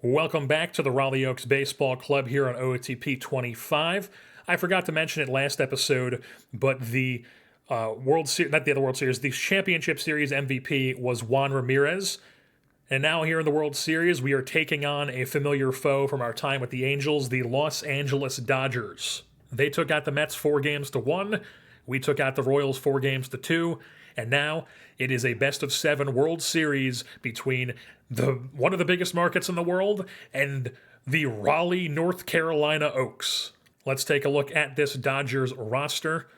Welcome back to the Raleigh Oaks Baseball Club here on OOTP 25. I forgot to mention it last episode, but the the Championship Series MVP was Juan Ramirez. And now here in the World Series, we are taking on a familiar foe from our time with the Angels, the Los Angeles Dodgers. They took out the Mets 4-1. We took out the Royals 4-2. And now it is a best-of-7 World Series between one of the biggest markets in the world and the Raleigh, North Carolina Oaks. Let's take a look at this Dodgers roster,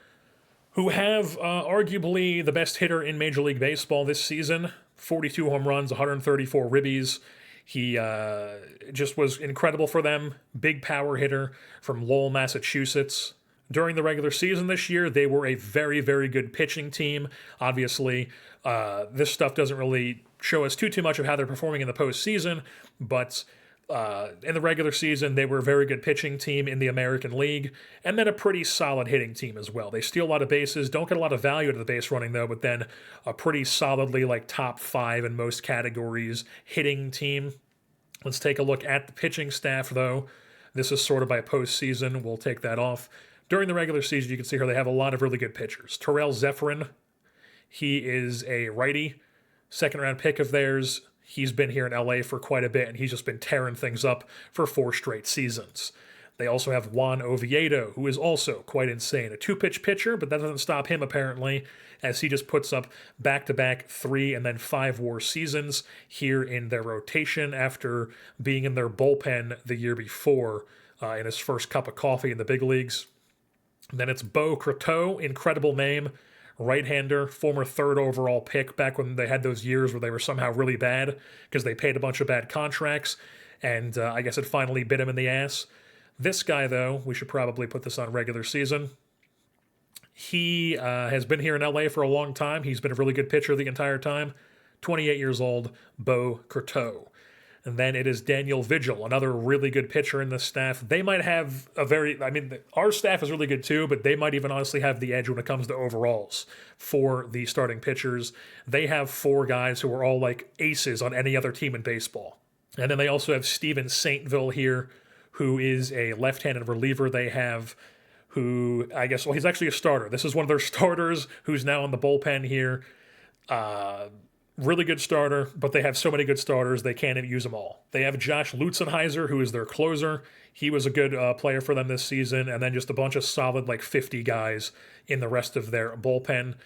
who have arguably the best hitter in Major League Baseball this season. 42 home runs, 134 ribbies. He just was incredible for them. Big power hitter from Lowell, Massachusetts. During the regular season this year, they were a very, very good pitching team. Obviously, this stuff doesn't really show us too much of how they're performing in the postseason, but in the regular season, they were a very good pitching team in the American League, and then a pretty solid hitting team as well. They steal a lot of bases, don't get a lot of value out of the base running, though, but then a pretty solidly top 5 in most categories hitting team. Let's take a look at the pitching staff, though. This is sort of by postseason. We'll take that off. During the regular season, you can see here they have a lot of really good pitchers. Terrell Zephyrin, he is a righty, second-round pick of theirs. He's been here in LA for quite a bit, and he's just been tearing things up for 4 straight seasons. They also have Juan Oviedo, who is also quite insane. A 2-pitch pitcher, but that doesn't stop him, apparently, as he just puts up back-to-back 3 and then 5 WAR seasons here in their rotation after being in their bullpen the year before in his first cup of coffee in the big leagues. Then it's Bo Croteau, incredible name, right-hander, former 3rd overall pick back when they had those years where they were somehow really bad because they paid a bunch of bad contracts, and I guess it finally bit him in the ass. This guy, though, we should probably put this on regular season. He has been here in LA for a long time. He's been a really good pitcher the entire time. 28 years old, Bo Croteau. And then it is Daniel Vigil, another really good pitcher in the staff. They might have our staff is really good too, but they might even honestly have the edge when it comes to overalls for the starting pitchers. They have 4 guys who are all like aces on any other team in baseball. And then they also have Steven Saintville here, who is a left-handed reliever they have, who he's actually a starter. This is one of their starters who's now in the bullpen here. Really good starter, but they have so many good starters, they can't even use them all. They have Josh Lutzenheiser, who is their closer. He was a good player for them this season, and then just a bunch of solid, 50 guys in the rest of their bullpen.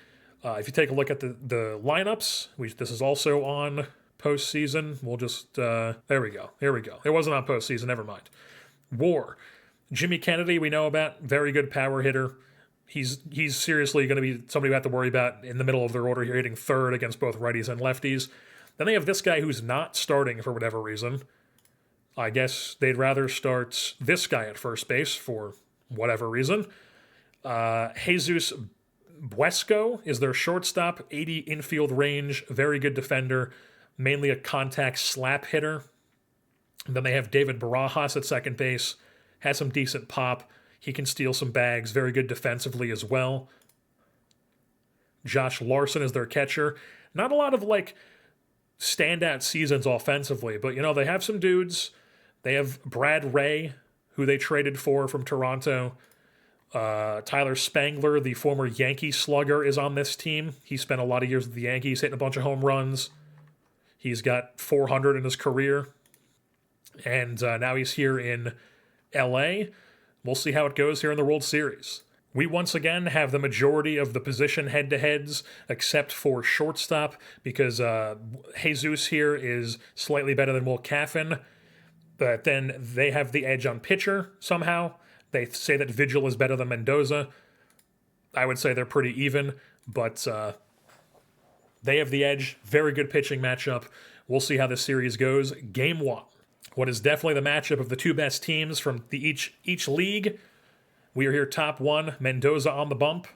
If you take a look at the lineups, this is also on postseason. We'll just, there we go. Here we go. It wasn't on postseason, never mind. WAR. Jimmy Kennedy, we know about, very good power hitter. He's seriously going to be somebody we have to worry about in the middle of their order here, hitting 3rd against both righties and lefties. Then they have this guy who's not starting for whatever reason. I guess they'd rather start this guy at first base for whatever reason. Jesus Buesco is their shortstop, 80 infield range, very good defender, mainly a contact slap hitter. And then they have David Barajas at second base, has some decent pop. He can steal some bags, very good defensively as well. Josh Larson is their catcher. Not a lot of standout seasons offensively, but they have some dudes. They have Brad Ray, who they traded for from Toronto. Tyler Spangler, the former Yankee slugger, is on this team. He spent a lot of years with the Yankees, hitting a bunch of home runs. He's got 400 in his career. And now he's here in LA. We'll see how it goes here in the World Series. We once again have the majority of the position head-to-heads, except for shortstop, because Jesus here is slightly better than Will Caffin. But then they have the edge on pitcher somehow. They say that Vigil is better than Mendoza. I would say they're pretty even, but they have the edge. Very good pitching matchup. We'll see how this series goes. Game 1. What is definitely the matchup of the 2 best teams from each league. We are here top 1, Mendoza on the bump.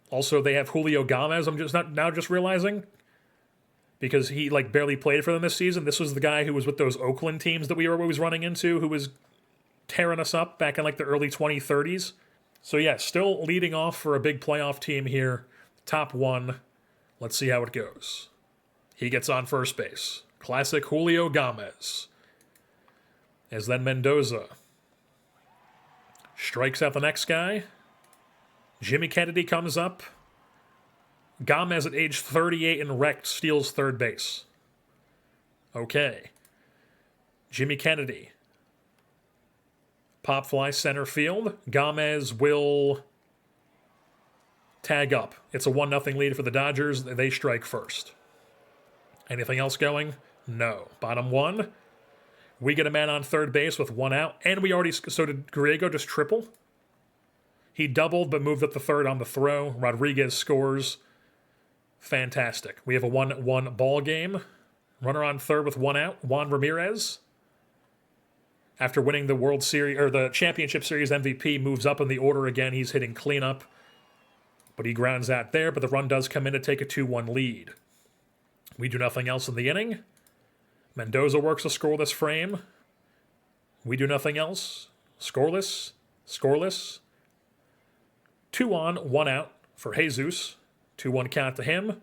Also, they have Julio Gomez, I'm just realizing, because he barely played for them this season. This was the guy who was with those Oakland teams that we were always running into, who was tearing us up back in the early 2030s. So yeah, still leading off for a big playoff team here. Top 1. Let's see how it goes. He gets on first base. Classic Julio Gomez. as then Mendoza strikes out the next guy. Jimmy Kennedy comes up. Gomez at age 38 and wrecked steals third base. Okay. Jimmy Kennedy. Pop fly center field. Gomez will tag up. It's a 1-0 lead for the Dodgers. They strike first. Anything else going? No. Bottom one. We get a man on third base with one out. And we already... So did Griego just triple? He doubled but moved up the third on the throw. Rodriguez scores. Fantastic. We have a 1-1 ball game. Runner on third with one out. Juan Ramirez, after winning the World Series or the Championship Series MVP, moves up in the order again. He's hitting cleanup, but he grounds out there. But the run does come in to take a 2-1 lead. We do nothing else in the inning. Mendoza works a scoreless frame. We do nothing else. Scoreless. 2 on, 1 out for Jesus. 2-1 count to him.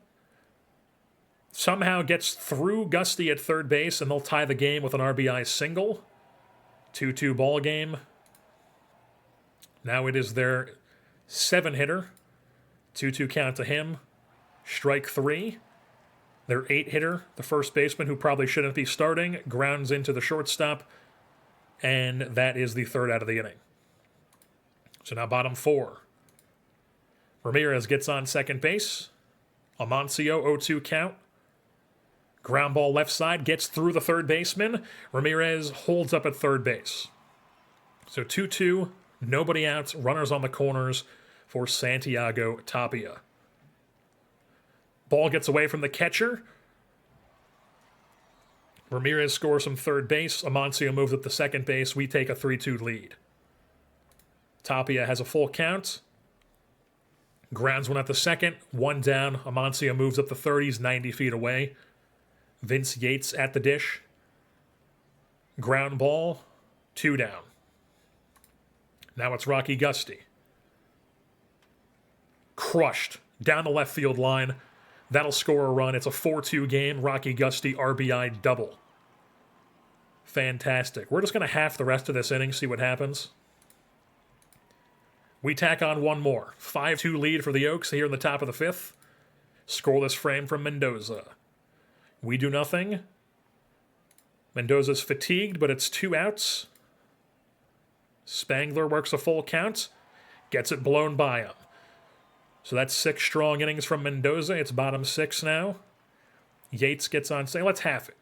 Somehow gets through Gusty at third base, and they'll tie the game with an RBI single. 2-2 ball game. Now it is their 7-hitter. 2-2 count to him. Strike 3. Their 8-hitter, the first baseman, who probably shouldn't be starting, grounds into the shortstop, and that is the third out of the inning. So now bottom 4. Ramirez gets on second base. Amancio, 0-2 count. Ground ball left side, gets through the third baseman. Ramirez holds up at third base. So 2-2, nobody out, runners on the corners for Santiago Tapia. Ball gets away from the catcher. Ramirez scores from third base. Amancio moves up to second base. We take a 3-2 lead. Tapia has a full count. Grounds one at the second. 1 down. Amancio moves up the third. He's 90 feet away. Vince Yates at the dish. Ground ball. 2 down. Now it's Rocky Gusty. Crushed. Down the left field line. That'll score a run. It's a 4-2 game. Rocky Gusty RBI double. Fantastic. We're just going to half the rest of this inning, see what happens. We tack on one more. 5-2 lead for the Oaks here in the top of the 5th. Scoreless frame from Mendoza. We do nothing. Mendoza's fatigued, but it's 2 outs. Spangler works a full count. Gets it blown by him. So that's 6 strong innings from Mendoza. It's bottom 6 now. Yates gets on saying, let's half it.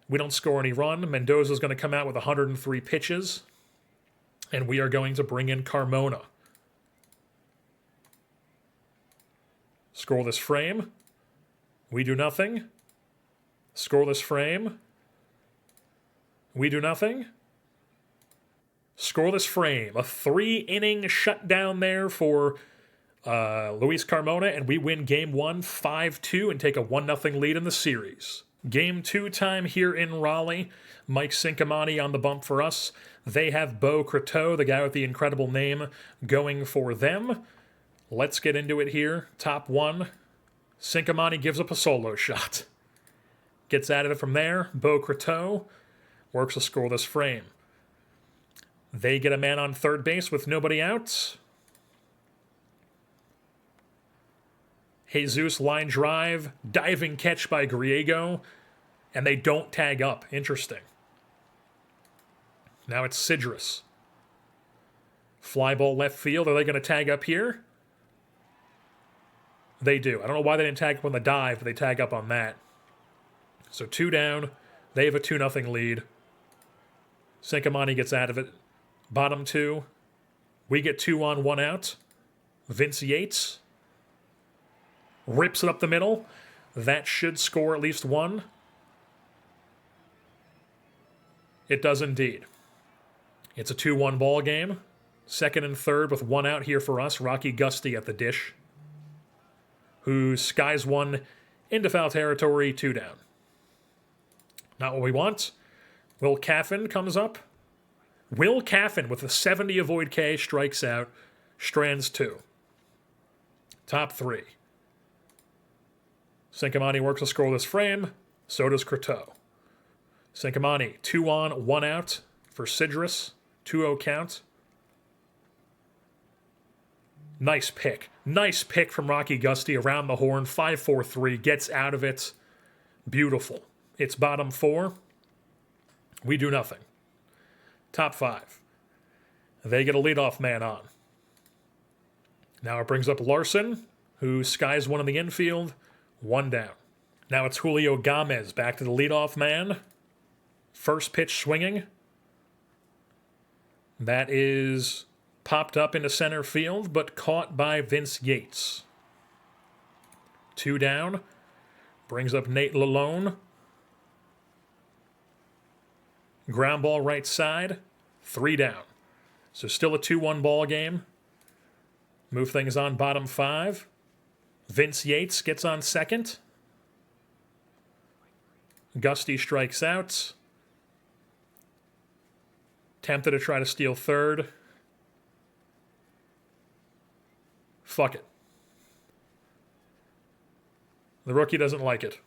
We don't score any run. Mendoza's going to come out with 103 pitches. And we are going to bring in Carmona. Scoreless frame. We do nothing. Scoreless frame. We do nothing. Scoreless frame. A 3-inning shutdown there for Luis Carmona, and we win Game 1 5-2 and take a 1-0 lead in the series. Game 2 time here in Raleigh. Mike Cincamani on the bump for us. They have Beau Croteau, the guy with the incredible name, going for them. Let's get into it here. Top 1. Cincamani gives up a solo shot. Gets out of it from there. Beau Croteau works a scoreless frame. They get a man on third base with nobody out. Jesus line drive, diving catch by Griego, and they don't tag up. Interesting. Now it's Sidris. Fly ball left field. Are they going to tag up here? They do. I don't know why they didn't tag up on the dive, but they tag up on that. So 2 down. They have a 2-0 lead. Cincamani gets out of it. Bottom 2. We get 2 on, 1 out. Vince Yates rips it up the middle. That should score at least 1. It does indeed. It's a 2-1 ball game. Second and third with 1 out here for us. Rocky Gusty at the dish, who skies 1 into foul territory, 2 down. Not what we want. Will Caffin comes up. Will Caffin with a 70 avoid K strikes out. Strands 2. Top 3. Cincamani works a scoreless frame. So does Croteau. Cincamani, 2 on, 1 out for for Sidrus. 2-0 count. Nice pick. Nice pick from Rocky Gusty around the horn. 5-4-3. Gets out of it. Beautiful. It's bottom 4. We do nothing. Top 5. They get a leadoff man on. Now it brings up Larson, who skies one in the infield. 1 down. Now it's Julio Gomez back to the leadoff man. First pitch swinging. That is popped up into center field, but caught by Vince Yates. 2 down. Brings up Nate Lalone. Ground ball right side. 3 down. So still a 2-1 ball game. Move things on bottom 5. Vince Yates gets on second. Gusty strikes out. Tempted to try to steal third. Fuck it. The rookie doesn't like it.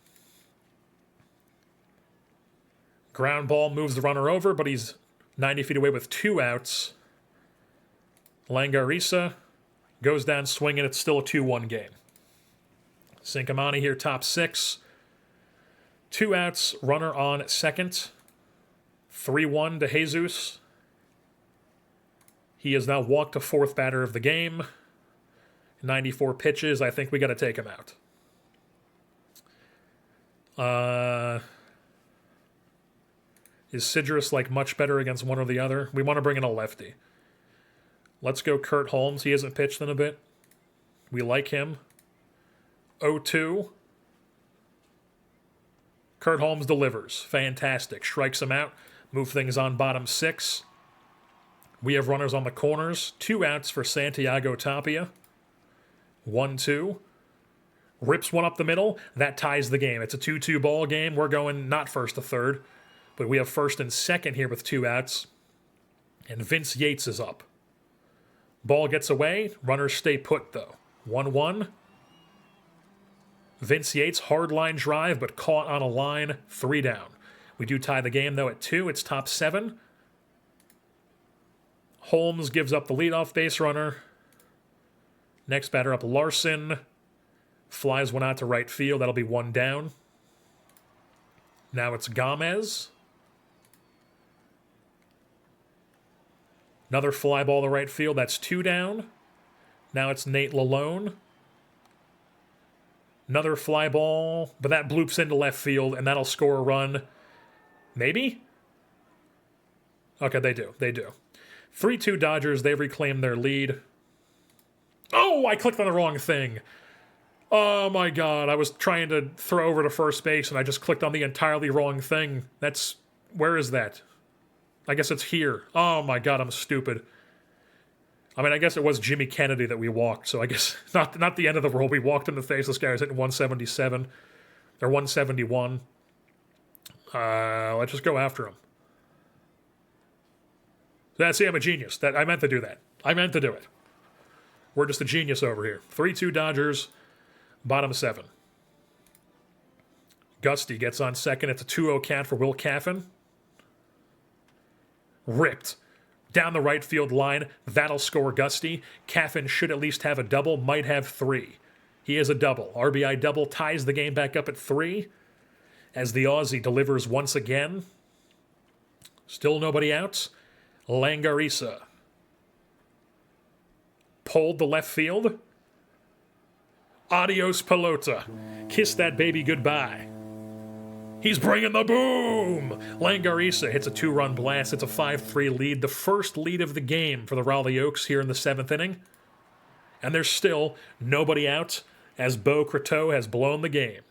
Ground ball moves the runner over, but he's 90 feet away with 2 outs. Langarisa goes down swinging. It's still a 2-1 game. Cincamani here, top 6. 2 outs, runner on second. 3-1 to Jesus. He has now walked to 4th batter of the game. 94 pitches. I think we got to take him out. Is Sidrus like much better against one or the other? We want to bring in a lefty. Let's go Kurt Holmes. He hasn't pitched in a bit. We like him. 0-2. Kurt Holmes delivers. Fantastic. Strikes him out. Move things on bottom 6. We have runners on the corners. 2 outs for Santiago Tapia. 1-2. Rips one up the middle. That ties the game. It's a 2-2 ball game. We're going not first to third, but we have first and second here with 2 outs. And Vince Yates is up. Ball gets away. Runners stay put, though. 1-1. Vince Yates, hard line drive, but caught on a line. 3 down. We do tie the game, though, at 2. It's top 7. Holmes gives up the leadoff base runner. Next batter up, Larson. Flies one out to right field. That'll be 1 down. Now it's Gomez. Another fly ball to right field. That's 2 down. Now it's Nate Lalone. Another fly ball, but that bloops into left field, and that'll score a run. Maybe? Okay, they do. They do. 3-2 Dodgers. They've reclaimed their lead. Oh, I clicked on the wrong thing. Oh, my God. I was trying to throw over to first base, and I just clicked on the entirely wrong thing. That's... Where is that? I guess it's here. Oh, my God, I'm stupid. I mean, I guess it was Jimmy Kennedy that we walked, so I guess not the end of the world. We walked in the face. This guy was hitting 177 or 171. Let's just go after him. See, I'm a genius. I meant to do that. I meant to do it. We're just a genius over here. 3-2 Dodgers, bottom 7. Gusty gets on second. It's a 2-0 count for Will Caffin. Ripped. Down the right field line. That'll score Gusty. Caffin should at least have a double. Might have 3. He has a double. RBI double ties the game back up at 3. As the Aussie delivers once again. Still nobody out. Langarisa. Pulled the left field. Adios, Pelota. Kiss that baby goodbye. He's bringing the boom! Langarisa hits a 2-run blast. It's a 5-3 lead. The first lead of the game for the Raleigh Oaks here in the 7th inning. And there's still nobody out as Beau Croteau has blown the game.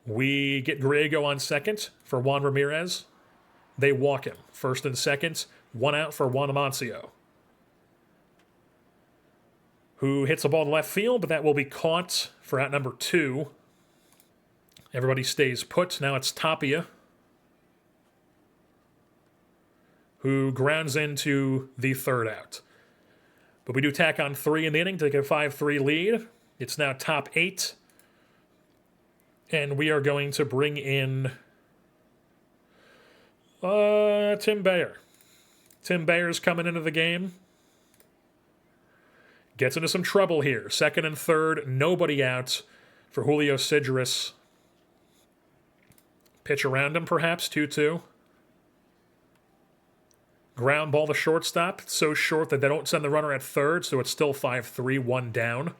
We get Griego on second for Juan Ramirez. They walk him. First and second. 1 out for Juan Amancio, who hits a ball to left field, but that will be caught for out number 2. Everybody stays put. Now it's Tapia, who grounds into the 3rd out. But we do tack on 3 in the inning to take a 5-3 lead. It's now top 8. And we are going to bring in Tim Bayer. Tim Bayer's coming into the game. Gets into some trouble here. Second and third, nobody out for Julio Sidris. Pitch around him, perhaps, 2-2. Ground ball to shortstop. It's so short that they don't send the runner at third, so it's still 5-3, one down.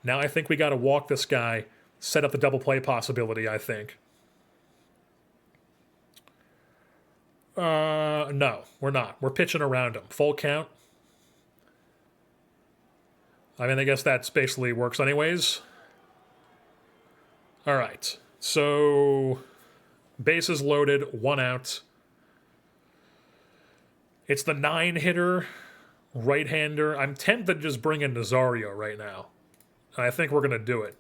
Now I think we got to walk this guy, set up the double play possibility, I think. No, we're not. We're pitching around him. Full count. I mean, I guess that basically works anyways. All right. So, bases loaded, one out. It's the 9-hitter, right-hander. I'm tempted to just bring in Nazario right now. I think we're going to do it.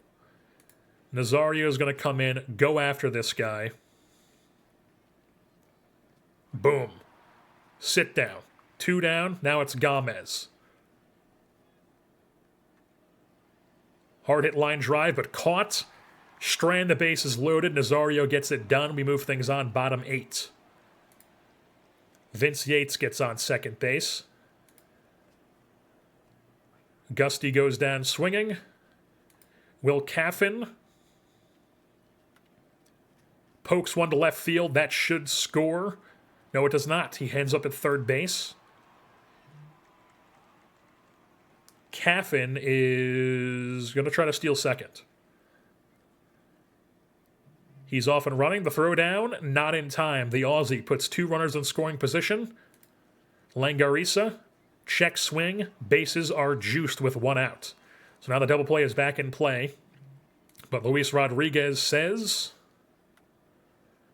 Nazario is going to come in, go after this guy. Boom. Sit down. 2 down. Now it's Gomez. Hard hit line drive, but caught. Strand, the base is loaded. Nazario gets it done. We move things on, bottom 8. Vince Yates gets on second base. Gusty goes down swinging. Will Caffin pokes one to left field. That should score. No, it does not. He ends up at third base. Caffin is going to try to steal second. He's off and running. The throw down, not in time. The Aussie puts 2 runners in scoring position. Langarisa, check swing. Bases are juiced with 1 out. So now the double play is back in play. But Luis Rodriguez says,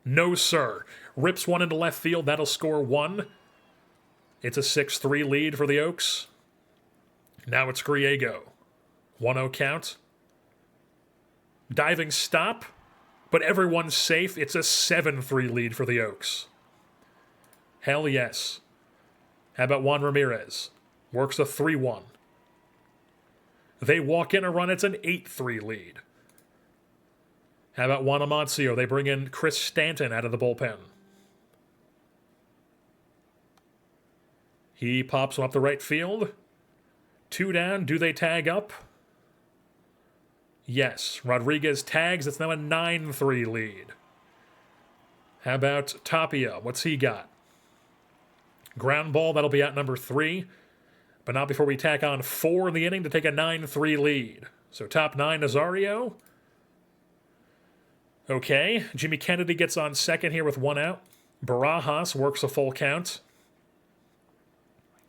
no, sir. Rips one into left field. That'll score 1. It's a 6-3 lead for the Oaks. Now it's Griego. 1-0 count. Diving stop. But everyone's safe. It's a 7-3 lead for the Oaks. Hell yes. How about Juan Ramirez? Works a 3-1. They walk in a run. It's an 8-3 lead. How about Juan Amancio? They bring in Chris Stanton out of the bullpen. He pops one up the right field. 2 down. Do they tag up? Yes. Rodriguez tags. It's now a 9-3 lead. How about Tapia? What's he got? Ground ball. That'll be out number 3. But not before we tack on 4 in the inning to take a 9-3 lead. So top 9, Nazario. Okay. Jimmy Kennedy gets on second here with 1 out. Barajas works a full count.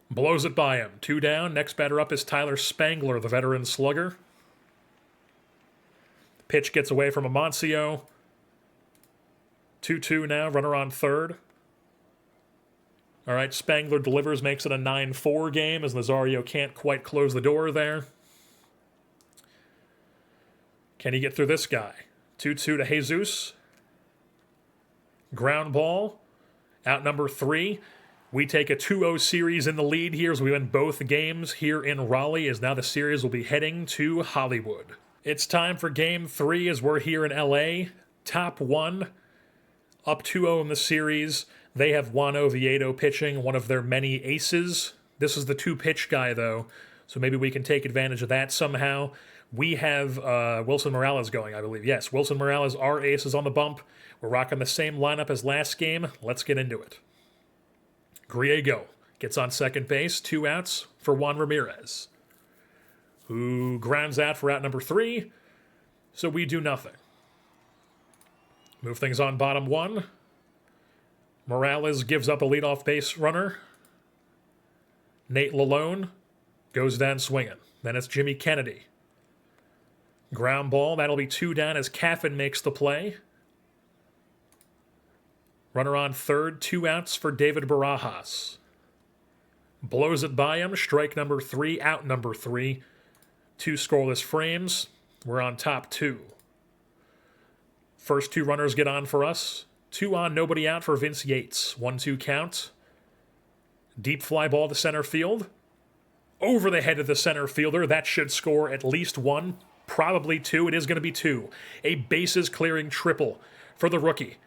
Blows it by him. 2 down. Next batter up is Tyler Spangler, the veteran slugger. Pitch gets away from Amancio. 2-2 now. Runner on third. All right, Spangler delivers, makes it a 9-4 game as Nazario can't quite close the door there. Can he get through this guy? 2-2 to Jesus. Ground ball. Out number 3. We take a 2-0 series in the lead here as we win both games here in Raleigh, as now the series will be heading to Hollywood. It's time for Game 3 as we're here in LA. Top 1, up 2-0 in the series. They have Juan Oviedo pitching, one of their many aces. This is the 2-pitch guy, though, so maybe we can take advantage of that somehow. We have Wilson Morales going, I believe. Yes, Wilson Morales, our ace, is on the bump. We're rocking the same lineup as last game. Let's get into it. Griego gets on second base. 2 outs for Juan Ramirez, who grounds out for out number 3. So we do nothing. Move things on bottom 1. Morales gives up a leadoff base runner. Nate Lalone goes down swinging. Then it's Jimmy Kennedy. Ground ball. That'll be 2 down as Caffin makes the play. Runner on third. 2 outs for David Barajas. Blows it by him. Strike number 3. Out number 3. 2 scoreless frames. We're on top 2. First 2 runners get on for us. 2 on, nobody out for Vince Yates. 1-2 count. Deep fly ball to center field. Over the head of the center fielder. That should score at least 1, probably 2. It is going to be 2. A bases clearing triple for the rookie.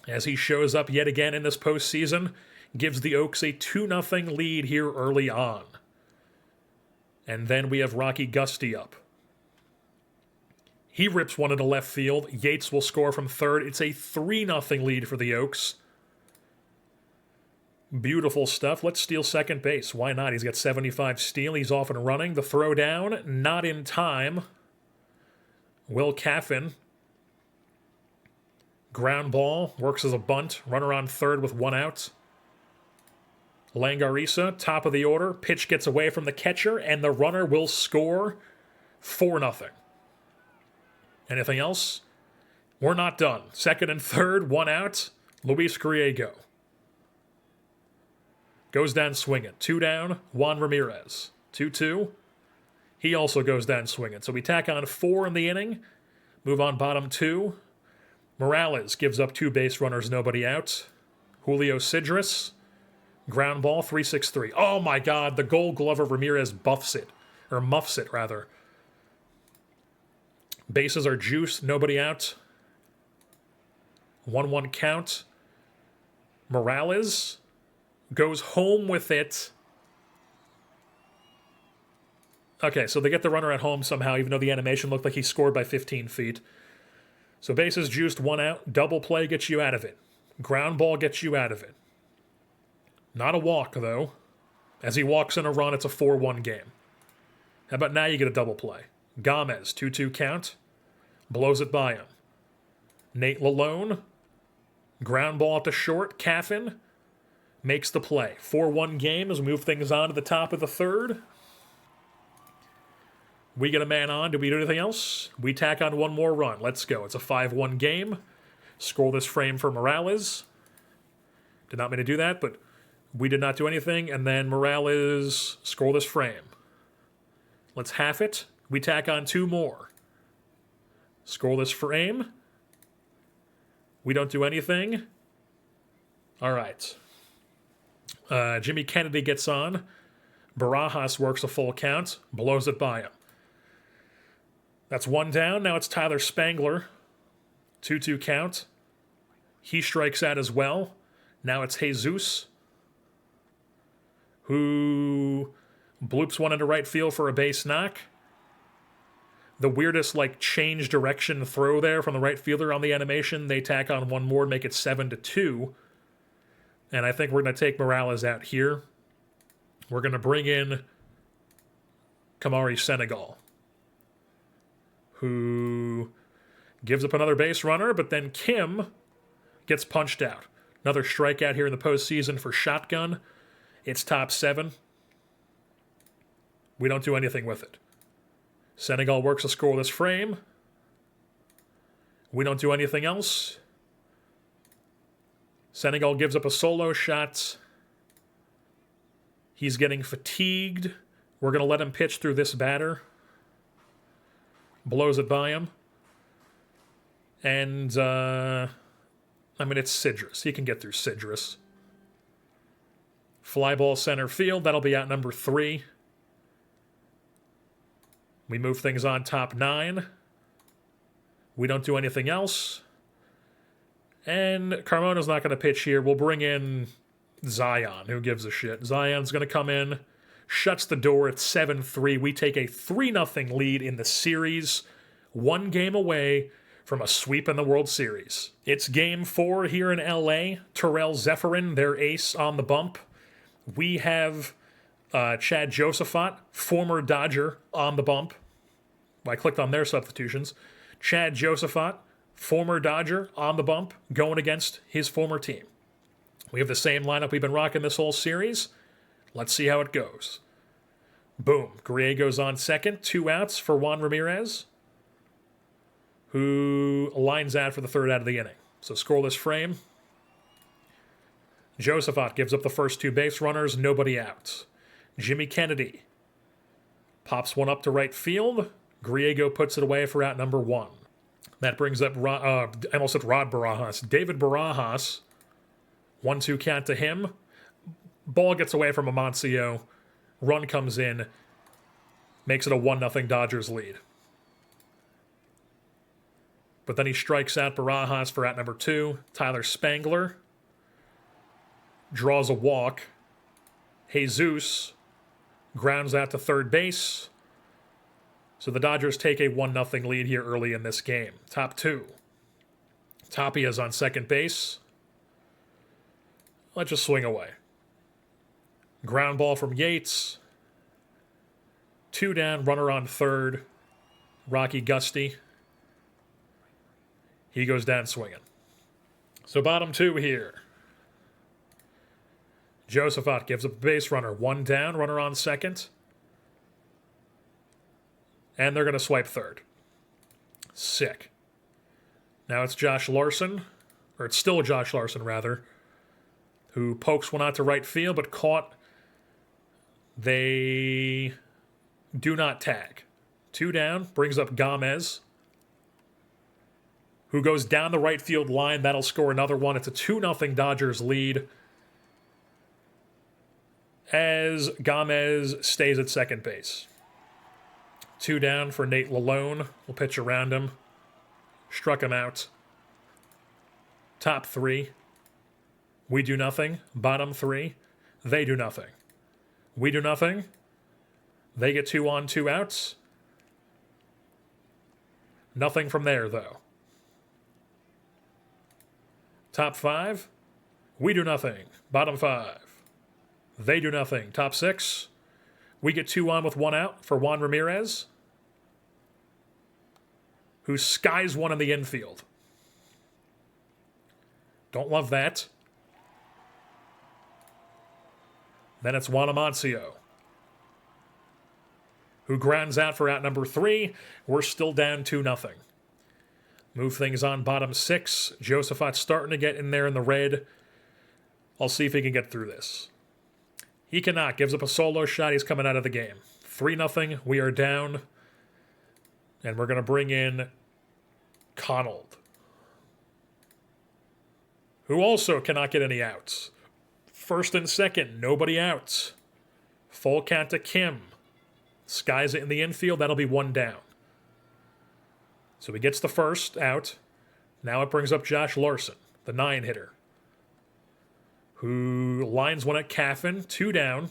as he shows up yet again in this postseason, gives the Oaks a 2-0 lead here early on. And then we have Rocky Gusty up. He rips one into left field. Yates will score from third. It's a 3-0 lead for the Oaks. Beautiful stuff. Let's steal second base. Why not? He's got 75 steal. He's off and running. The throw down, not in time. Will Caffin. Ground ball. Works as a bunt. Runner on third with 1 out. Langarisa, top of the order. Pitch gets away from the catcher, and the runner will score 4-0. Anything else? We're not done. Second and third, 1 out. Luis Griego. Goes down swinging. 2 down, Juan Ramirez. 2-2. He also goes down swinging. So we tack on 4 in the inning. Move on bottom 2. Morales gives up 2 base runners, nobody out. Julio Sidris. Ground ball, 3-6-3. Oh my God, the Gold Glover Ramirez muffs it, rather. Bases are juiced, nobody out. 1-1 count. Morales goes home with it. Okay, so they get the runner at home somehow, even though the animation looked like he scored by 15 feet. So bases juiced, 1 out. Double play gets you out of it. Ground ball gets you out of it. Not a walk, though. As he walks in a run, it's a 4-1 game. How about now you get a double play? Gomez, 2-2 count. Blows it by him. Nate Lalone. Ground ball at the short. Caffin makes the play. 4-1 game as we move things on to the top of the third. We get a man on. Do we do anything else? We tack on 1 more run. Let's go. It's a 5-1 game. Scoreless frame for Morales. Did not mean to do that, but we did not do anything. And then Morales, scoreless frame. Let's half it. We tack on 2 more. Scoreless frame. We don't do anything. All right. Jimmy Kennedy gets on. Barajas works a full count. Blows it by him. That's 1 down. Now it's Tyler Spangler. 2-2 count. He strikes out as well. Now it's Jesus, who bloops one into right field for a base knock. The weirdest, change direction throw there from the right fielder on the animation. They tack on 1 more to make it 7-2. And I think we're going to take Morales out here. We're going to bring in Kamari Senegal, who gives up another base runner, but then Kim gets punched out. Another strikeout here in the postseason for Shotgun. It's top 7. We don't do anything with it. Senegal works a scoreless frame. We don't do anything else. Senegal gives up a solo shot. He's getting fatigued. We're going to let him pitch through this batter. Blows it by him. And, it's Sidris. He can get through Sidris. Fly ball center field. That'll be out number 3. We move things on top 9. We don't do anything else. And Carmona's not going to pitch here. We'll bring in Zion. Who gives a shit? Zion's going to come in. Shuts the door at 7-3. We take a 3-0 lead in the series. 1 game away from a sweep in the World Series. It's Game 4 here in L.A. Terrell Zephyrin, their ace, on the bump. We have Chad Josephat, former Dodger, on the bump. I clicked on their substitutions. Chad Josephat, former Dodger, on the bump, going against his former team. We have the same lineup we've been rocking this whole series. Let's see how it goes. Boom. Griego's on second. 2 outs for Juan Ramirez, who lines out for the 3rd out of the inning. So scoreless frame. Josephat gives up the first 2 base runners. Nobody out. Jimmy Kennedy pops one up to right field. Griego puts it away for out number 1. That brings up, I almost said Rod Barajas. David Barajas. 1-2 count to him. Ball gets away from Amancio. Run comes in. Makes it a 1-0 Dodgers lead. But then he strikes out Barajas for out number 2. Tyler Spangler draws a walk. Jesus grounds out to third base. So the Dodgers take a 1-0 lead here early in this game. Top 2. Tapia is on second base. Let's just swing away. Ground ball from Yates. 2 down, runner on third. Rocky Gusty. He goes down swinging. So bottom 2 here. Josephat gives up a base runner. 1 down, runner on second. And they're going to swipe third. Sick. Now it's Josh Larson, or it's still Josh Larson, rather, who pokes one out to right field, but caught. They do not tag. 2 down, brings up Gomez, who goes down the right field line. That'll score another one. It's a 2-0 Dodgers lead as Gomez stays at second base. 2 down for Nate Lalone. We'll pitch around him. Struck him out. Top 3. We do nothing. Bottom 3. They do nothing. We do nothing. They get 2 on, 2 outs. Nothing from there, though. Top 5. We do nothing. Bottom 5. They do nothing. Top 6. We get 2 on with 1 out for Juan Ramirez, who skies one in the infield. Don't love that. Then it's Juan Amancio, who grounds out for out number 3. We're still down 2-0. Move things on bottom 6. Josephat's starting to get in there in the red. I'll see if he can get through this. He cannot. Gives up a solo shot. He's coming out of the game. 3-0. We are down. And we're going to bring in Connell, who also cannot get any outs. First and second, nobody out. Full count to Kim. Skies it in the infield. That'll be 1 down. So he gets the first out. Now it brings up Josh Larson, the 9-hitter, who lines one at Caffin. 2 down.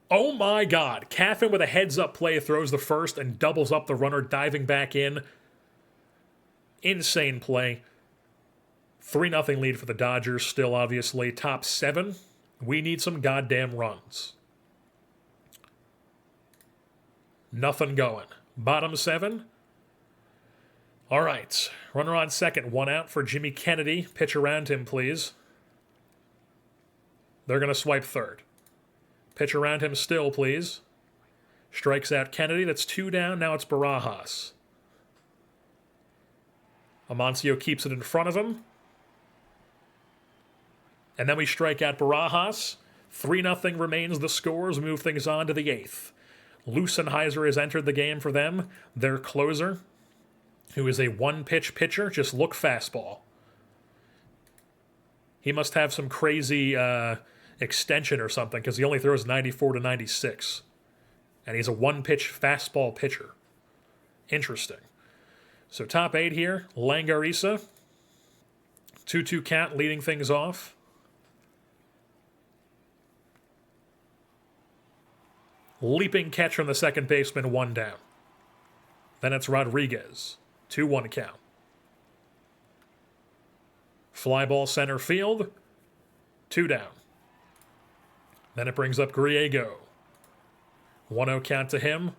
Oh my God. Caffin with a heads-up play throws the first and doubles up the runner, diving back in. Insane play. 3-0 lead for the Dodgers. Still, obviously, top 7. We need some goddamn runs. Nothing going. Bottom 7. All right. Runner on second. 1 out for Jimmy Kennedy. Pitch around him, please. They're going to swipe third. Pitch around him still, please. Strikes out Kennedy. That's 2 down. Now it's Barajas. Amancio keeps it in front of him. And then we strike out Barajas. 3-0 remains the scores. We move things on to the 8th. Lusenheiser has entered the game for them. Their closer, who is a 1-pitch pitcher. Just look fastball. He must have some crazy extension or something, because he only throws 94 to 96. And he's a 1-pitch fastball pitcher. Interesting. So top 8 here. Langarisa. 2-2 count, leading things off. Leaping catch from the second baseman, 1 down. Then it's Rodriguez. 2-1 count. Fly ball center field. 2 down. Then it brings up Griego. 1-0 count to him.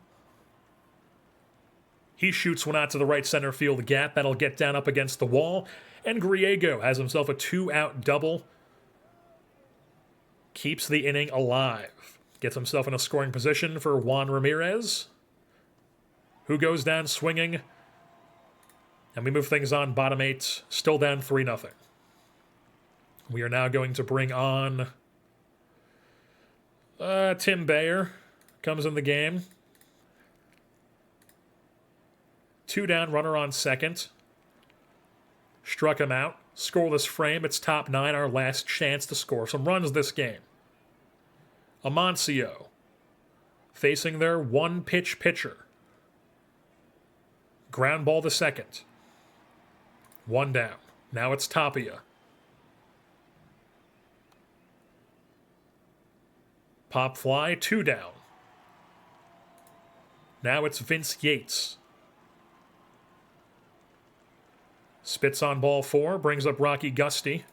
He shoots one out to the right center field gap. That'll get down up against the wall. And Griego has himself a 2-out double. Keeps the inning alive. Gets himself in a scoring position for Juan Ramirez, who goes down swinging. And we move things on bottom 8. Still down 3-0. We are now going to bring on Tim Bayer. Comes in the game. 2 down, runner on second. Struck him out. Scoreless frame. It's top 9, our last chance to score some runs this game. Amancio facing their 1-pitch pitcher. Ground ball to second. One down. Now it's Tapia. Pop fly, 2 down. Now it's Vince Yates. Spits on ball 4, brings up Rocky Gusty,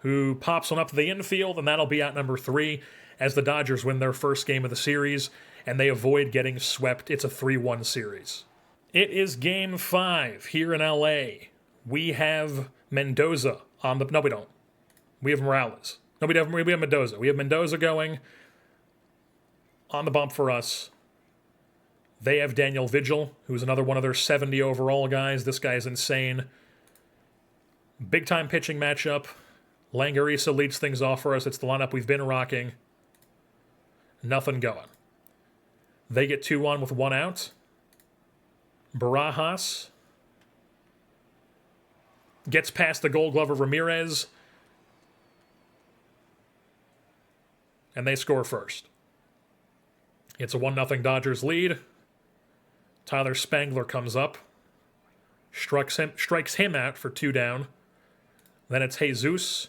who pops one up to the infield, and that'll be out number 3 as the Dodgers win their first game of the series, and they avoid getting swept. It's a 3-1 series. It is Game 5 here in LA. We have Mendoza on the... No, we don't. We have Morales. No, we have Mendoza. We have Mendoza going on the bump for us. They have Daniel Vigil, who's another one of their 70 overall guys. This guy is insane. Big-time pitching matchup. Langarisa leads things off for us. It's the lineup we've been rocking. Nothing going. They get 2 on with 1 out. Barajas gets past the Gold Glove of Ramirez, and they score first. It's a 1-0 Dodgers lead. Tyler Spangler comes up, strikes him out for 2 down. Then it's Jesus,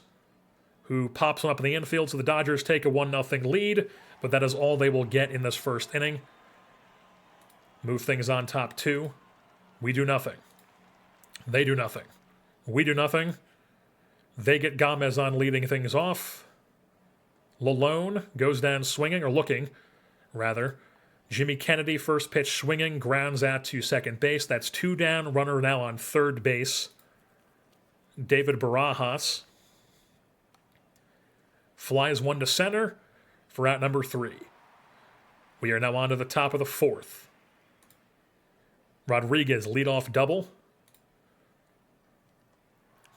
who pops one up in the infield, so the Dodgers take a 1-0 lead, but that is all they will get in this first inning. Move things on top 2. We do nothing. They do nothing. We do nothing. They get Gomez on leading things off. Lalone goes down swinging, or looking, rather. Jimmy Kennedy, first pitch swinging, grounds out to second base. That's 2 down, runner now on third base. David Barajas flies 1 to center for out number 3. We are now on to the top of the 4th. Rodriguez, leadoff double.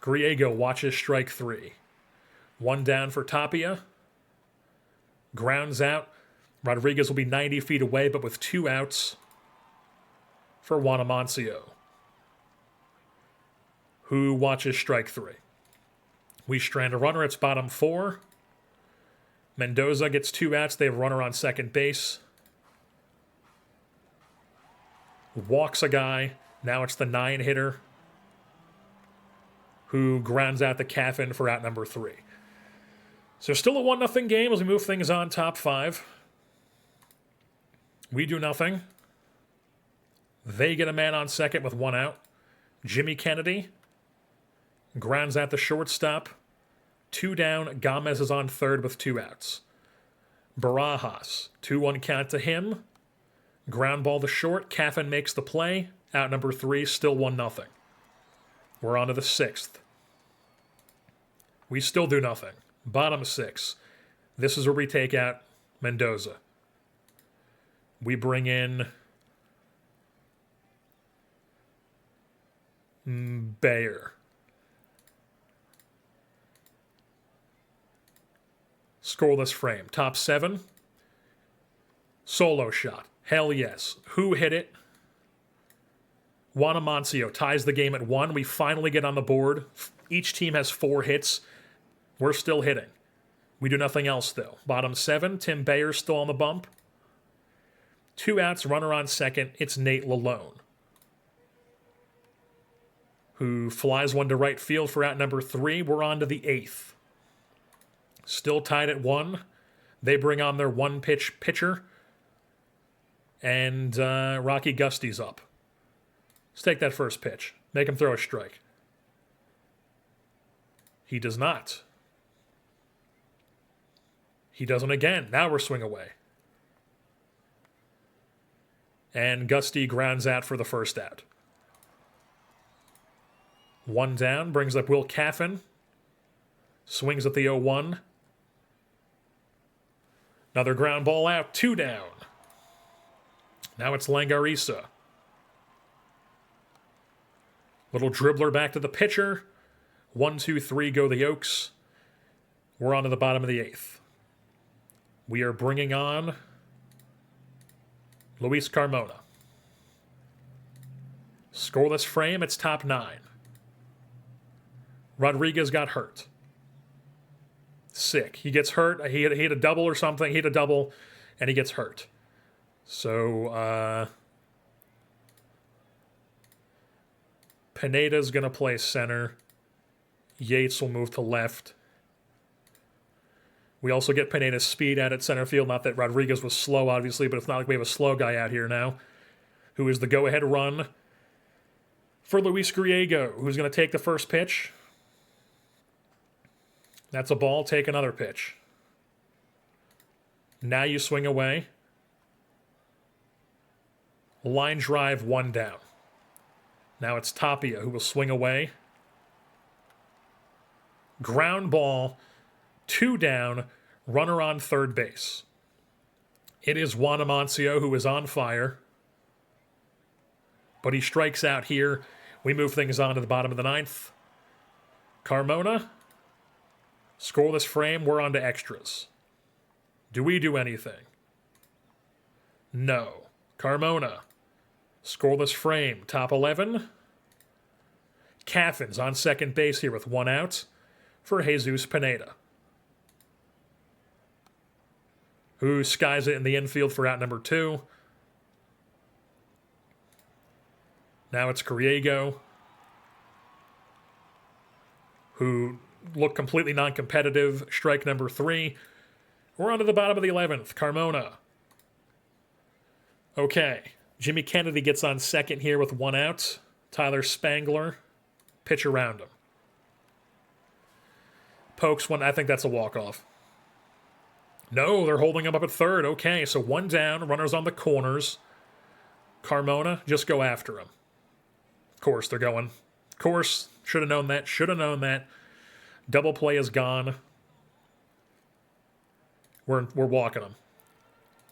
Griego watches strike 3. 1 down for Tapia. Grounds out. Rodriguez will be 90 feet away, but with 2 outs for Juan Amancio, who watches strike 3. We strand a runner. It's bottom 4. Mendoza gets 2 outs. They have a runner on second base. Walks a guy. Now it's the 9-hitter who grounds out the Caffin for out number 3. So still a 1-0 game as we move things on top 5. We do nothing. They get a man on second with 1 out. Jimmy Kennedy grounds out the shortstop. 2 down. Gomez is on third with 2 outs. Barajas, 2-1 count to him. Ground ball to short. Caffin makes the play. Out number 3, still 1-0. We're on to the 6th. We still do nothing. Bottom 6. This is where we take out Mendoza. We bring in Bayer. Scoreless frame. Top 7. Solo shot. Hell yes. Who hit it? Juan Amancio ties the game at 1. We finally get on the board. Each team has 4 hits. We're still hitting. We do nothing else, though. Bottom 7. Tim Bayer's still on the bump. 2 outs, runner on second. It's Nate Lalone, who flies 1 to right field for out number 3. We're on to the 8th. Still tied at 1. They bring on their 1-pitch pitcher, and Rocky Gusty's up. Let's take that first pitch. Make him throw a strike. He does not. He doesn't again. Now we're swing away. And Gusty grounds out for the first out. 1 down, brings up Will Caffin. Swings at the 0-1. Another ground ball out, 2 down. Now it's Langarisa. Little dribbler back to the pitcher. 1, 2, 3 go the Oaks. We're on to the bottom of the 8th. We are bringing on Luis Carmona. Scoreless frame, it's top 9. Rodriguez got hurt. Sick. He gets hurt. He hit a double or something. He hit a double, and he gets hurt. So, Pineda's going to play center. Yates will move to left. We also get Pineda's speed out at center field. Not that Rodriguez was slow, obviously, but it's not like we have a slow guy out here now, who is the go-ahead run for Luis Griego, who's going to take the first pitch. That's a ball. Take another pitch. Now you swing away. Line drive, 1 down. Now it's Tapia who will swing away. Ground ball, 2 down, runner on third base. It is Juan Amancio who is on fire, but he strikes out here. We move things on to the bottom of the 9th. Carmona, scoreless frame, we're on to extras. Do we do anything? No. Carmona, scoreless frame, top 11. Caffin's on second base here with 1 out for Jesus Pineda, who skies it in the infield for out number 2. Now it's Griego, who looked completely non-competitive. Strike number 3. We're on to the bottom of the 11th. Carmona. Okay. Jimmy Kennedy gets on second here with 1 out. Tyler Spangler. Pitch around him. Pokes one. I think that's a walk-off. No, they're holding him up at third. Okay, so 1 down. Runners on the corners. Carmona, just go after him. Of course, they're going. Of course, should have known that. Should have known that. Double play is gone. We're walking them.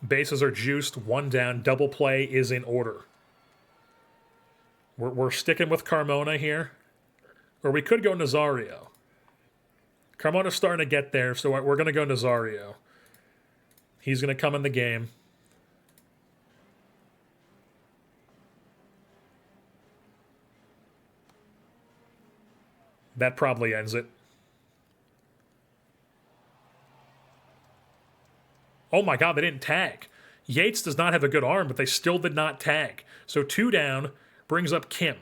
Bases are juiced. 1 down. Double play is in order. We're sticking with Carmona here. Or we could go Nazario. Carmona's starting to get there, so we're going to go Nazario. He's going to come in the game. That probably ends it. Oh my God, they didn't tag. Yates does not have a good arm, but they still did not tag. So 2 down brings up Kim.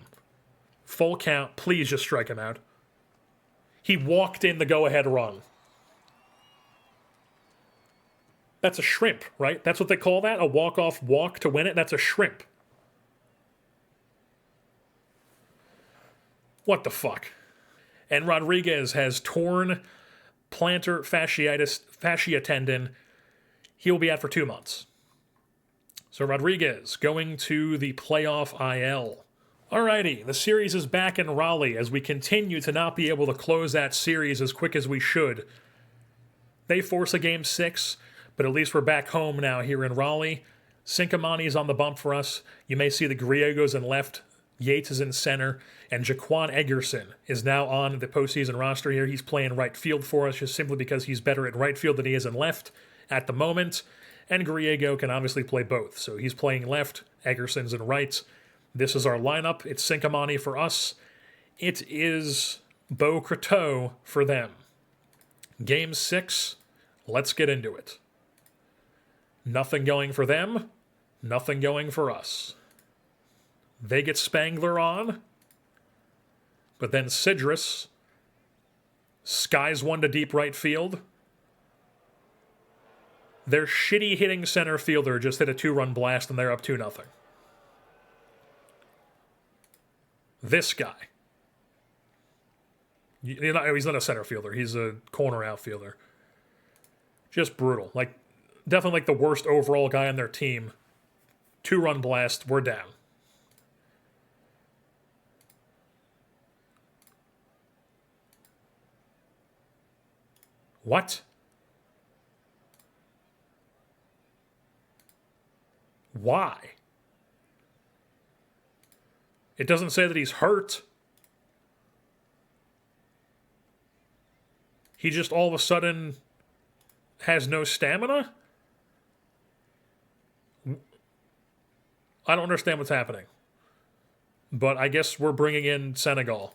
Full count. Please just strike him out. He walked in the go-ahead run. That's a shrimp, right? That's what they call that? A walk-off walk to win it? That's a shrimp. What the fuck? And Rodriguez has torn plantar fascia tendon. He will be out for 2 months. So Rodriguez going to the playoff IL. Alrighty, the series is back in Raleigh as we continue to not be able to close that series as quick as we should. They force a Game 6, but at least we're back home now here in Raleigh. Cinquemani is on the bump for us. You may see the Griegos in left, Yates is in center, and Jaquan Eggerson is now on the postseason roster here. He's playing right field for us just simply because he's better at right field than he is in left at the moment. And Griego can obviously play both. So he's playing left, Eggerson's in right. This is our lineup. It's Cinquemani for us. It is Beau Croteau for them. Game 6, let's get into it. Nothing going for them, nothing going for us. They get Spangler on, but then Sidris skies one to deep right field. Their shitty hitting center fielder just hit a 2-run blast and they're up 2-0. This guy. He's not a center fielder. He's a corner outfielder. Just brutal. Definitely the worst overall guy on their team. 2-run blast. We're down. What? Why? It doesn't say that he's hurt. He just all of a sudden has no stamina? I don't understand what's happening. But I guess we're bringing in Senegal.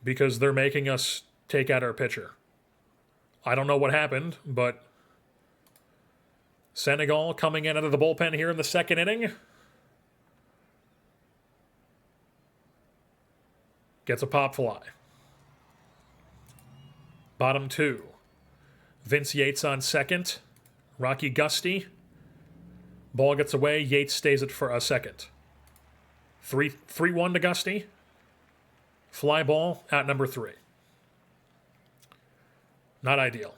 Because they're making us take out our pitcher. I don't know what happened, but Senegal coming in out of the bullpen here in the second inning. Gets a pop fly. Bottom 2. Vince Yates on second. Rocky Gusty. Ball gets away. Yates stays it for a second. 3-1 to Gusty. Fly ball out number 3. Not ideal.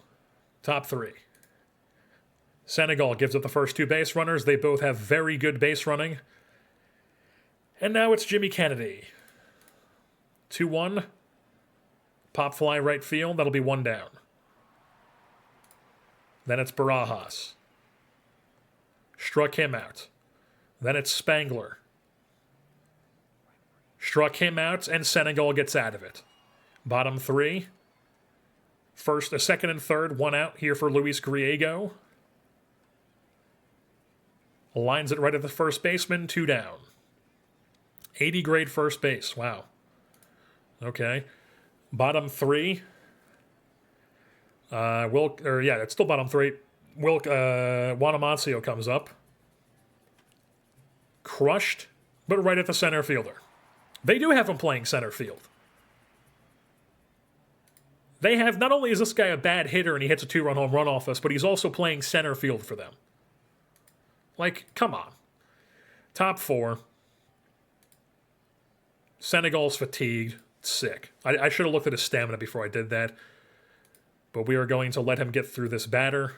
Top 3. Senegal gives up the first 2 base runners. They both have very good base running. And now it's Jimmy Kennedy. 2-1. Pop fly right field. That'll be 1 down. Then it's Barajas. Struck him out. Then it's Spangler. Struck him out, and Senegal gets out of it. Bottom 3. First, second, and third. 1 out here for Luis Griego. Lines it right at the first baseman. 2 down. 80 grade first base. Wow. Okay. Bottom 3. It's still bottom 3. Wanamancio comes up. Crushed, but right at the center fielder. They do have him playing center field. They have, not only is this guy a bad hitter and he hits a 2-run home run off us, but he's also playing center field for them. Like, come on. Top 4. Senegal's fatigued. Sick. I should have looked at his stamina before I did that. But we are going to let him get through this batter.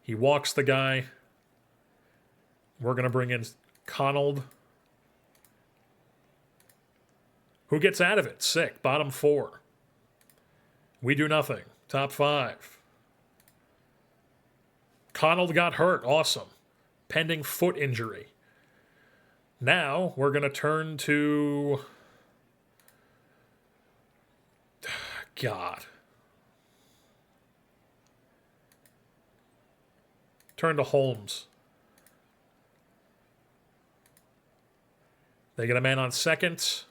He walks the guy. We're going to bring in Connell. Who gets out of it? Sick. Bottom 4. We do nothing. Top 5. Connell got hurt. Awesome. Pending foot injury. Now we're going to turn to... God. Turn to Holmes. They get a man on second.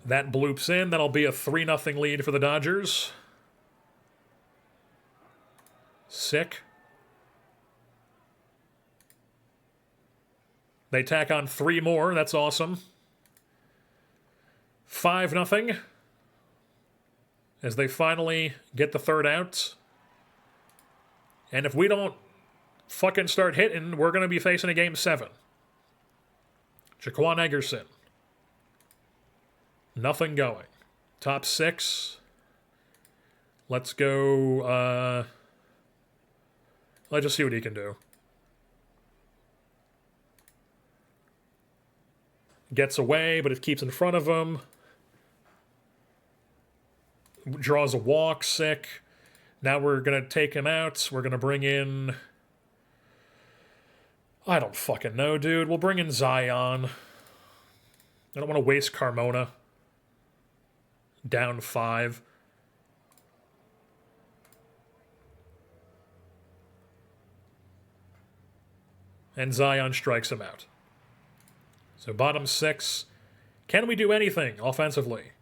That bloops in. That'll be a 3-0 lead for the Dodgers. Sick. They tack on 3 more. That's awesome. 5-0. As they finally get the third out. And if we don't fucking start hitting, we're going to be facing a Game 7. Jaquan Eggerson. Nothing going. Top 6. Let's go. Let's just see what he can do. Gets away, but it keeps in front of him. Draws a walk. Sick. Now we're going to take him out. We're going to bring in... I don't fucking know, dude. We'll bring in Zion. I don't want to waste Carmona. Down 5. And Zion strikes him out. So bottom 6. Can we do anything offensively?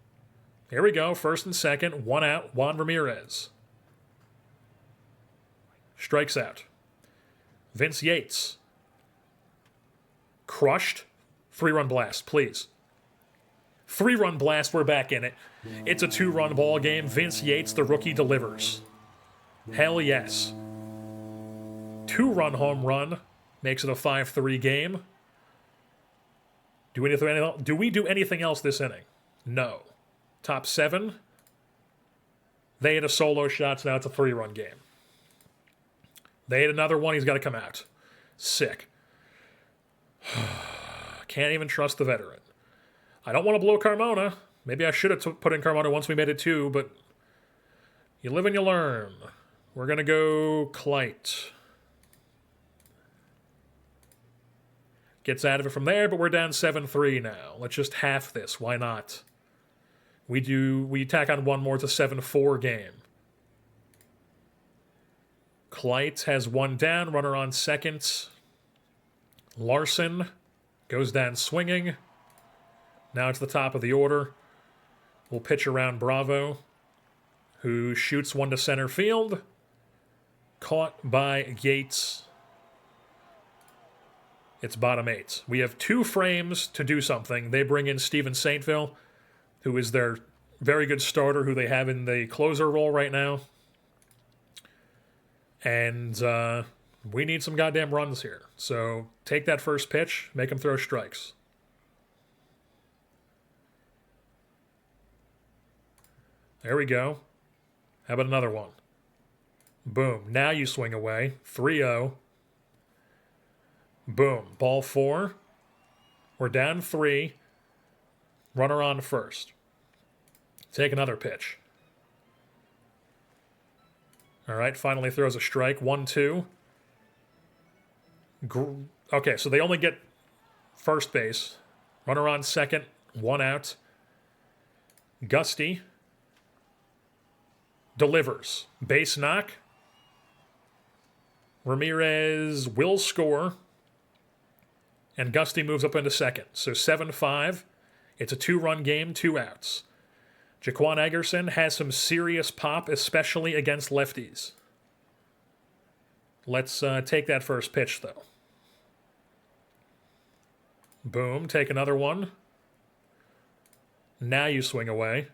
Here we go. First and second. 1 out. Juan Ramirez. Strikes out. Vince Yates. Crushed. 3-run blast, please. 3-run blast, we're back in it. It's a 2-run ball game. Vince Yates, the rookie, delivers. Hell yes. 2-run home run makes it a 5-3 game. Do we do anything else this inning? No. Top 7. They hit a solo shot, so now it's a 3-run game. They hit another one, he's got to come out. Sick. Can't even trust the veteran. I don't want to blow Carmona. Maybe I should have put in Carmona once we made it 2, but you live and you learn. We're going to go Clyte. Gets out of it from there, but we're down 7-3 now. Let's just half this. Why not? We tack on 1 more. It's a 7-4 game. Clyte has 1 down. Runner on second. Larson goes down swinging. Now it's the top of the order. We'll pitch around Bravo, who shoots 1 to center field. Caught by Yates. It's bottom 8. We have 2 frames to do something. They bring in Steven Saintville, who is their very good starter, who they have in the closer role right now. And we need some goddamn runs here. So take that first pitch, make him throw strikes. There we go. How about another one? Boom. Now you swing away. 3-0. Boom. Ball 4. We're down 3. Runner on first. Take another pitch. All right, finally throws a strike. 1-2. Okay, so they only get first base. Runner on second. 1 out. Gusty delivers. Base knock. Ramirez will score. And Gusty moves up into second. So 7-5. It's a 2-run game, 2 outs. Jaquan Eggerson has some serious pop, especially against lefties. Let's take that first pitch, though. Boom, take another one. Now you swing away.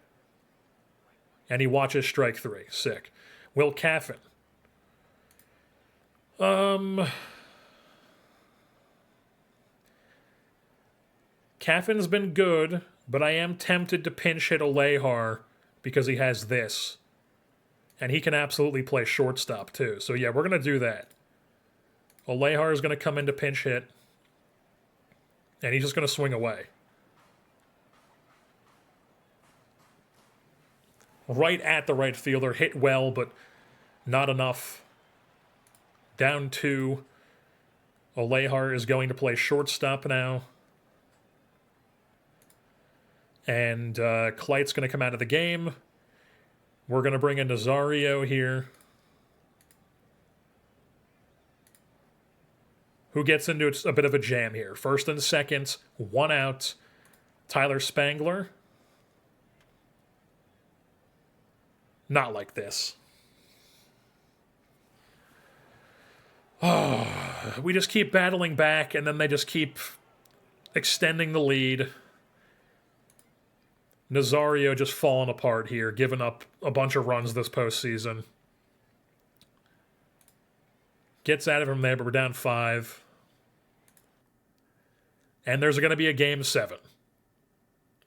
And he watches strike 3. Sick. Will Caffin. Caffin's been good, but I am tempted to pinch hit Alehar because he has this. And he can absolutely play shortstop, too. So, yeah, we're going to do that. Alehar is going to come in to pinch hit. And he's just going to swing away. Right at the right fielder. Hit well, but not enough. Down 2. Alehar is going to play shortstop now. And Kleit's going to come out of the game. We're going to bring in Nazario here, who gets into a bit of a jam here. First and second, 1 out. Tyler Spangler. Not like this. Oh, we just keep battling back, and then they just keep extending the lead. Nazario just falling apart here, giving up a bunch of runs this postseason. Gets out of him there, but we're down 5. And there's going to be a Game 7.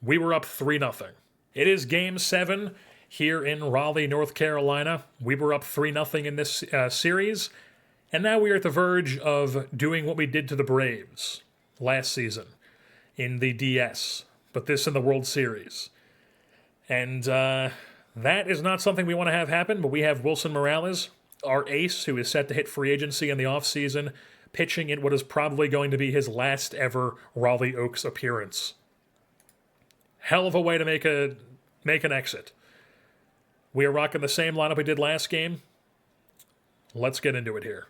We were up 3-0. It is Game 7 here in Raleigh, North Carolina. We were up 3-0 in this series. And now we are at the verge of doing what we did to the Braves last season in the DS. But this in the World Series. And that is not something we want to have happen, but we have Wilson Morales, our ace, who is set to hit free agency in the offseason, pitching in what is probably going to be his last ever Raleigh Oaks appearance. Hell of a way to make an exit. We are rocking the same lineup we did last game. Let's get into it here.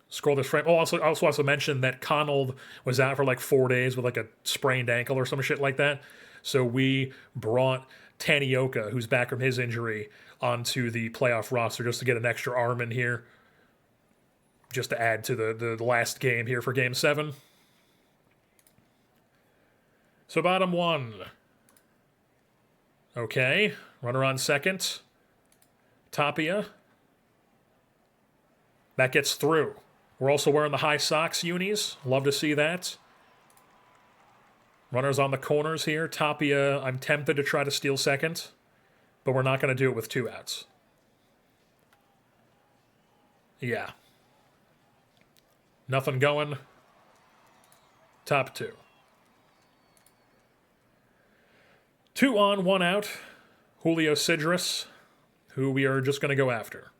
Scroll this frame. Oh, also mention that Connell was out for like 4 days with like a sprained ankle or some shit like that. So we brought Tanioka, who's back from his injury, onto the playoff roster just to get an extra arm in here. Just to add to the last game here for Game 7. So bottom 1. Okay. Runner on second. Tapia. That gets through. We're also wearing the high socks unis. Love to see that. Runners on the corners here. Tapia, I'm tempted to try to steal second, but we're not going to do it with 2 outs. Yeah. Nothing going. Top 2. 2 on, 1 out. Julio Sidris, who we are just going to go after.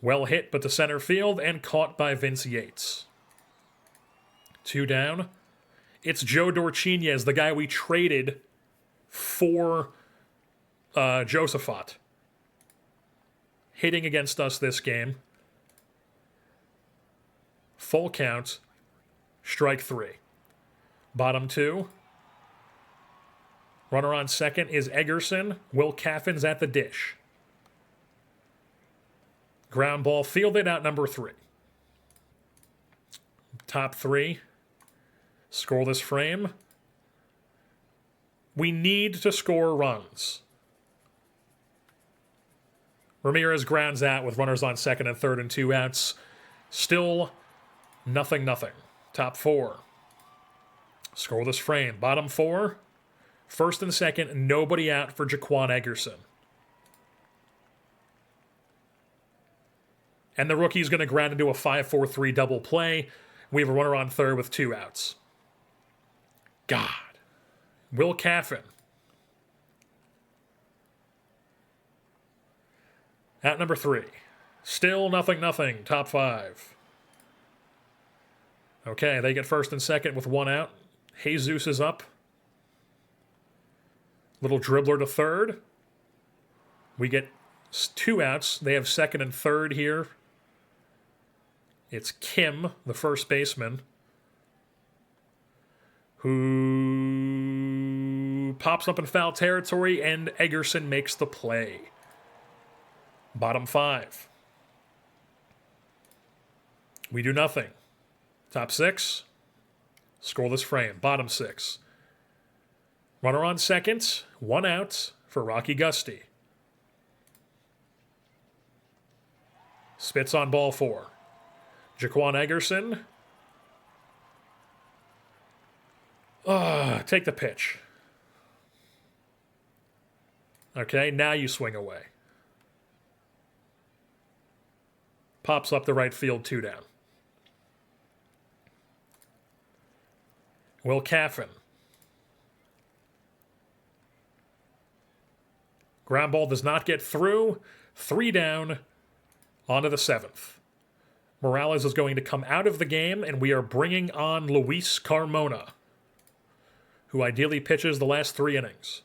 Well hit, but to center field, and caught by Vince Yates. 2 down. It's Joe Dorchinez, the guy we traded for Josephat. Hitting against us this game. Full count. Strike 3. Bottom 2. Runner on second is Eggerson. Will Caffin's at the dish. Ground ball fielded out number 3. Top 3. Scoreless frame. We need to score runs. Ramirez grounds out with runners on second and third and 2 outs. Still nothing. Top 4. Scoreless frame. Bottom 4. First and second, nobody out for Jaquan Eggerson. And the rookie's going to ground into a 5-4-3 double play. We have a runner on third with 2 outs. God. Will Caffin. Out number 3. Still nothing. Top 5. Okay, they get first and second with 1 out. Jesus is up. Little dribbler to third. We get 2 outs. They have second and third here. It's Kim, the first baseman, who pops up in foul territory, and Eggerson makes the play. Bottom 5. We do nothing. Top 6. Scoreless frame. Bottom 6. Runner on second. 1 out for Rocky Gusty. Spits on ball 4. Jaquan Eggerson. Take the pitch. Okay, now you swing away. Pops up the right field, 2 down. Will Caffin. Ground ball does not get through. 3 down. On to the 7th. Morales is going to come out of the game, and we are bringing on Luis Carmona, who ideally pitches the last 3 innings.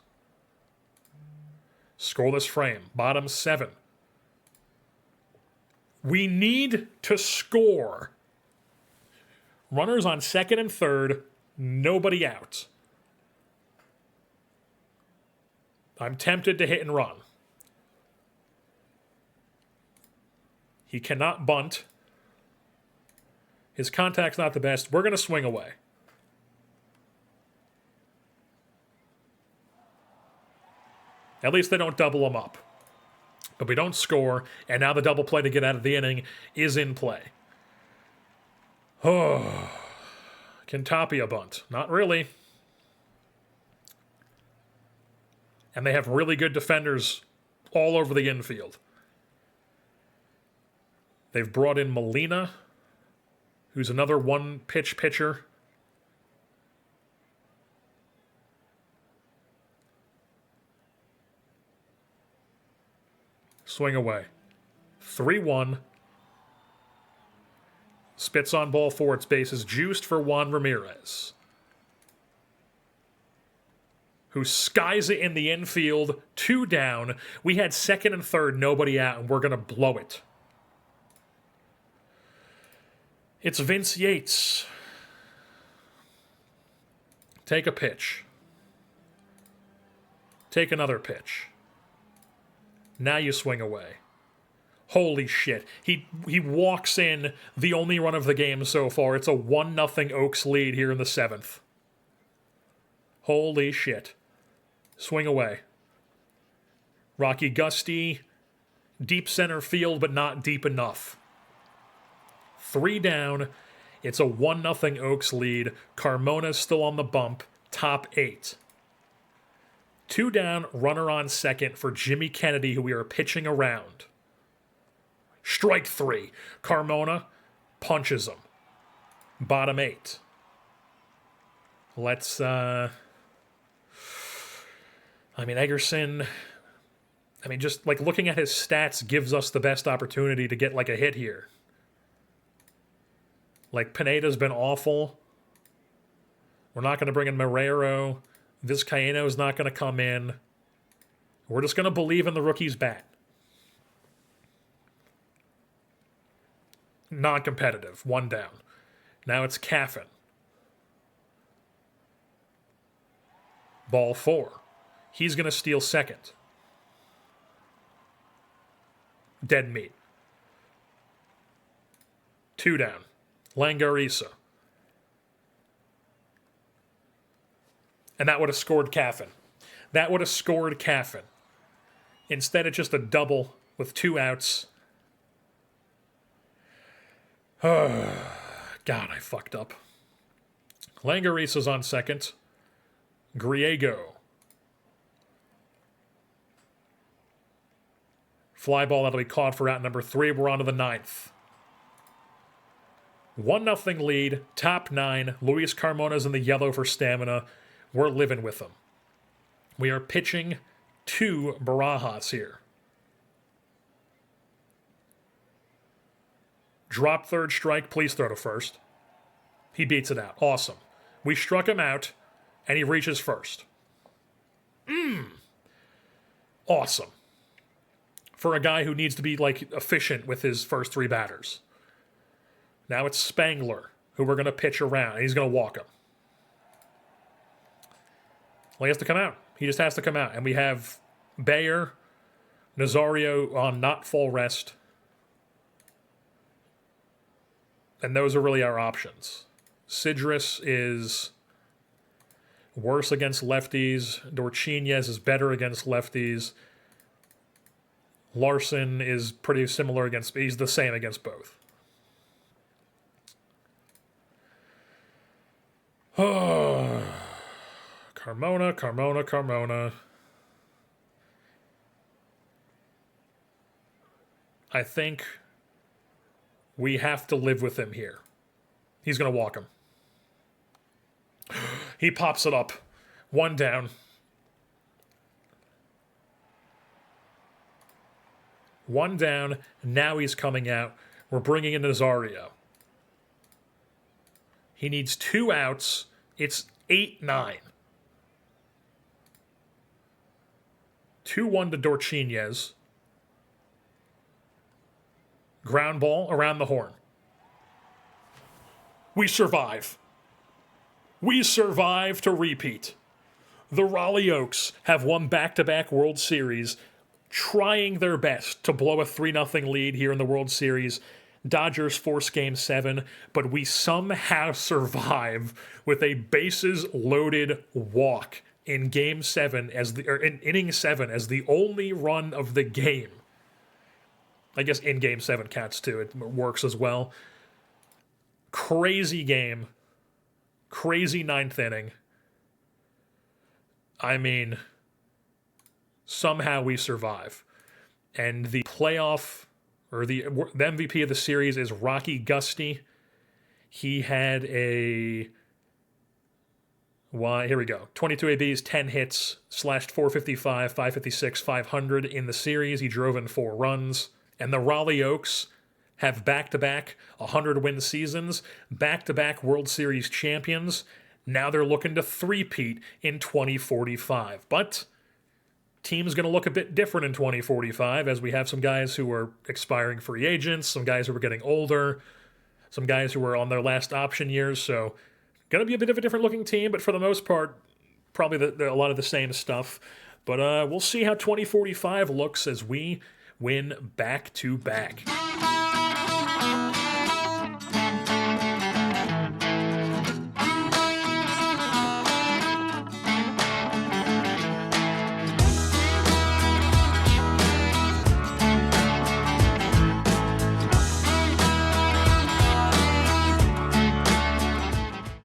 Scoreless frame. Bottom 7. We need to score. Runners on second and third. Nobody out. I'm tempted to hit and run. He cannot bunt. His contact's not the best. We're going to swing away. At least they don't double him up. But we don't score, and now the double play to get out of the inning is in play. Oh, can Tapia bunt? Not really. And they have really good defenders all over the infield. They've brought in Molina, who's another one-pitch pitcher. Swing away. 3-1. Spits on ball 4. Its base is juiced for Juan Ramirez, who skies it in the infield. 2 down. We had second and third, nobody out, and we're going to blow it. It's Vince Yates. Take a pitch. Take another pitch. Now you swing away. Holy shit. He walks in the only run of the game so far. It's a 1-0 Oaks lead here in the 7th. Holy shit. Swing away. Rocky Gusty. Deep center field, but not deep enough. 3 down. It's a 1-0 Oaks lead. Carmona's still on the bump. Top 8. 2 down, runner on second for Jimmy Kennedy, who we are pitching around. Strike 3. Carmona punches him. Bottom 8. Let's, Eggerson, just like looking at his stats gives us the best opportunity to get like a hit here. Like, Pineda's been awful. We're not going to bring in Marrero. Vizcaino's not going to come in. We're just going to believe in the rookie's bat. Non-competitive. 1 down. Now it's Caffin. Ball 4. He's going to steal second. Dead meat. 2 down. Langarisa. And that would have scored Caffin. That would have scored Caffin. Instead, it's just a double with 2 outs. God, I fucked up. Langarisa's on second. Griego. Fly ball that'll be caught for out number 3. We're on to the 9th. 1-0 lead, top 9. Luis Carmona's in the yellow for stamina. We're living with them. We are pitching to Barajas here. Drop third strike, please throw to first. He beats it out. Awesome. We struck him out, and he reaches first. Awesome. For a guy who needs to be, efficient with his first 3 batters. Now it's Spangler, who we're going to pitch around, and he's going to walk him. Well, he has to come out. He just has to come out. And we have Bayer, Nazario on not full rest. And those are really our options. Sidris is worse against lefties. Dorchinez is better against lefties. Larson is pretty similar against... He's the same against both. Oh... Carmona. I think we have to live with him here. He's going to walk him. He pops it up. 1 down. 1 down. Now he's coming out. We're bringing in Nazario. He needs 2 outs. It's 8-9. 2-1 to Dorchinez. Ground ball around the horn. We survive. We survive to repeat. The Raleigh Oaks have won back-to-back World Series, trying their best to blow a 3-0 lead here in the World Series. Dodgers force Game 7, but we somehow survive with a bases-loaded walk in Game 7 in inning 7 as the only run of the game. I guess in Game 7 counts too. It works as well. Crazy game. Crazy 9th inning. I mean, somehow we survive. And the playoff, or the MVP of the series is Rocky Gusty. He had here we go. 22 ABs, 10 hits, slashed 455, 556, 500 in the series. He drove in 4 runs. And the Raleigh Oaks have back-to-back 100-win seasons, back-to-back World Series champions. Now they're looking to three-peat in 2045. But team's going to look a bit different in 2045 as we have some guys who are expiring free agents, some guys who are getting older, some guys who are on their last option years. So going to be a bit of a different-looking team, but for the most part, probably a lot of the same stuff. But we'll see how 2045 looks as we win back-to-back.